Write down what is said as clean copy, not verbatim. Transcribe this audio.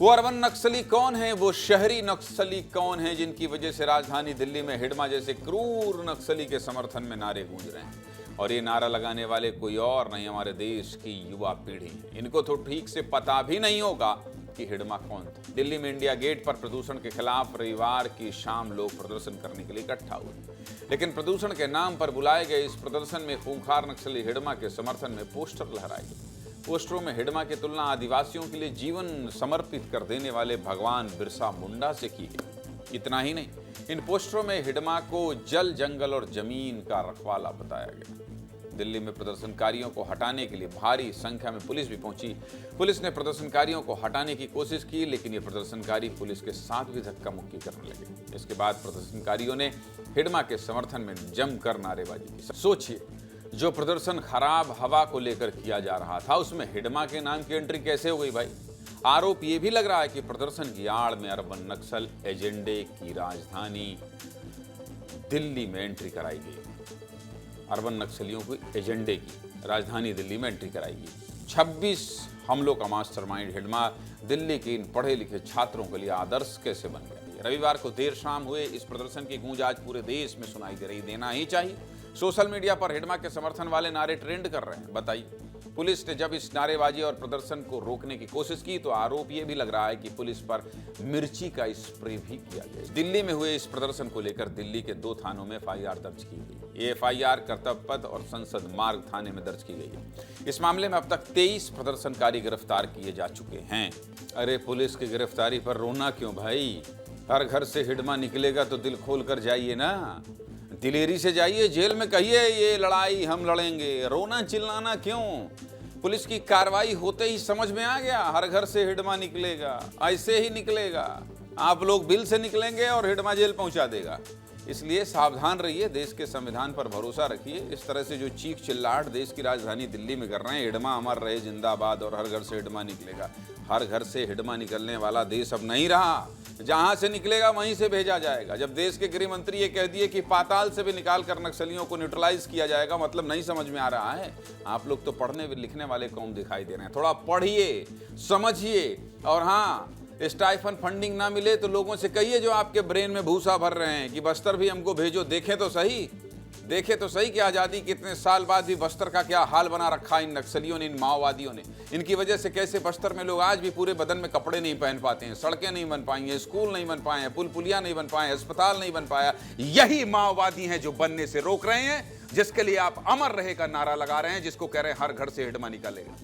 वो अर्बन नक्सली कौन है, वो शहरी नक्सली कौन है जिनकी वजह से राजधानी दिल्ली में हिडमा जैसे क्रूर नक्सली के समर्थन में नारे गूंज रहे हैं। और ये नारा लगाने वाले कोई और नहीं, हमारे देश की युवा पीढ़ी। इनको तो ठीक से पता भी नहीं होगा कि हिडमा कौन था। दिल्ली में इंडिया गेट पर प्रदूषण के खिलाफ रविवार की शाम लोग प्रदर्शन करने के लिए इकट्ठा हुए, लेकिन प्रदूषण के नाम पर बुलाए गए इस प्रदर्शन में खूंखार नक्सली हिडमा के समर्थन में पोस्टर लहराए गए। पोस्टरों में हिडमा की तुलना आदिवासियों के लिए जीवन समर्पित कर देने वाले भगवान बिरसा मुंडा से की है। इतना ही नहीं, इन पोस्टरों में हिडमा को जल, जंगल और जमीन का रखवाला बताया गया। दिल्ली में प्रदर्शनकारियों को हटाने के लिए भारी संख्या में पुलिस भी पहुंची। पुलिस ने प्रदर्शनकारियों को हटाने की कोशिश की, लेकिन ये प्रदर्शनकारी पुलिस के साथ भी धक्का मुक्की करने लगे। इसके बाद प्रदर्शनकारियों ने हिडमा के समर्थन में जमकर नारेबाजी की। सोचिए, जो प्रदर्शन खराब हवा को लेकर किया जा रहा था, उसमें हिडमा के नाम की एंट्री कैसे हो गई भाई? आरोप ये भी लग रहा है कि प्रदर्शन की आड़ में अर्बन नक्सल एजेंडे की राजधानी दिल्ली में एंट्री कराई गई। अर्बन नक्सलियों को एजेंडे की राजधानी दिल्ली में एंट्री कराई गई। 26 हमलों का मास्टरमाइंड हिडमा दिल्ली के इन पढ़े लिखे छात्रों के लिए आदर्श कैसे बन गया? रविवार को देर शाम हुए इस प्रदर्शन की गूंज आज पूरे देश में सुनाई दे रही। देना ही चाहिए। सोशल मीडिया पर हिडमा के समर्थन वाले नारे ट्रेंड कर रहे हैं। बताइए, पुलिस ने जब इस नारेबाजी और प्रदर्शन को रोकने की कोशिश की तो आरोप यह भी लग रहा है कि पुलिस पर मिर्ची का स्प्रे भी किया गया। दिल्ली में हुए इस प्रदर्शन को लेकर दिल्ली के 2 थानों में FIR दर्ज की गई। ये FIR कर्तव्य पथ और संसद मार्ग थाने में दर्ज की गई है। इस मामले में अब तक 23 प्रदर्शनकारी गिरफ्तार किए जा चुके हैं। अरे, पुलिस की गिरफ्तारी पर रोना क्यों भाई? हर घर से हिडमा निकलेगा तो दिल खोल कर जाइए ना, दिलेरी से जाइए, जेल में कहिए ये लड़ाई हम लड़ेंगे। रोना चिल्लाना क्यों? पुलिस की कार्रवाई होते ही समझ में आ गया, हर घर से हिडमा निकलेगा। ऐसे ही निकलेगा, आप लोग बिल से निकलेंगे और हिडमा जेल पहुंचा देगा। इसलिए सावधान रहिए, देश के संविधान पर भरोसा रखिए। इस तरह से जो चीख चिल्लाहट देश की राजधानी दिल्ली में कर रहे हैं, हिडमा अमर रहे जिंदाबाद और हर घर से हिडमा निकलेगा। हर घर से हिडमा निकलने वाला देश अब नहीं रहा। जहां से निकलेगा वहीं से भेजा जाएगा। जब देश के गृह मंत्री ये कह दिए कि पाताल से भी निकाल कर नक्सलियों को न्यूट्रलाइज किया जाएगा, मतलब नहीं समझ में आ रहा है? आप लोग तो पढ़ने लिखने वाले कौन दिखाई दे रहे हैं। थोड़ा पढ़िए, समझिए। और हाँ, स्टाइफन फंडिंग ना मिले तो लोगों से कहिए जो आपके ब्रेन में भूसा भर रहे हैं कि बस्तर भी हमको भेजो। देखें तो सही कि आज़ादी कितने साल बाद भी बस्तर का क्या हाल बना रखा इन नक्सलियों ने, इन माओवादियों ने। इनकी वजह से कैसे बस्तर में लोग आज भी पूरे बदन में कपड़े नहीं पहन पाते हैं, सड़कें नहीं बन पाई हैं, स्कूल नहीं बन पाए हैं, पुल पुलिया नहीं बन पाए, अस्पताल नहीं बन पाया। यही माओवादी हैं जो बनने से रोक रहे हैं, जिसके लिए आप अमर रहे का नारा लगा रहे हैं, जिसको कह रहे हैं हर घर से हिडमा निकलेगा।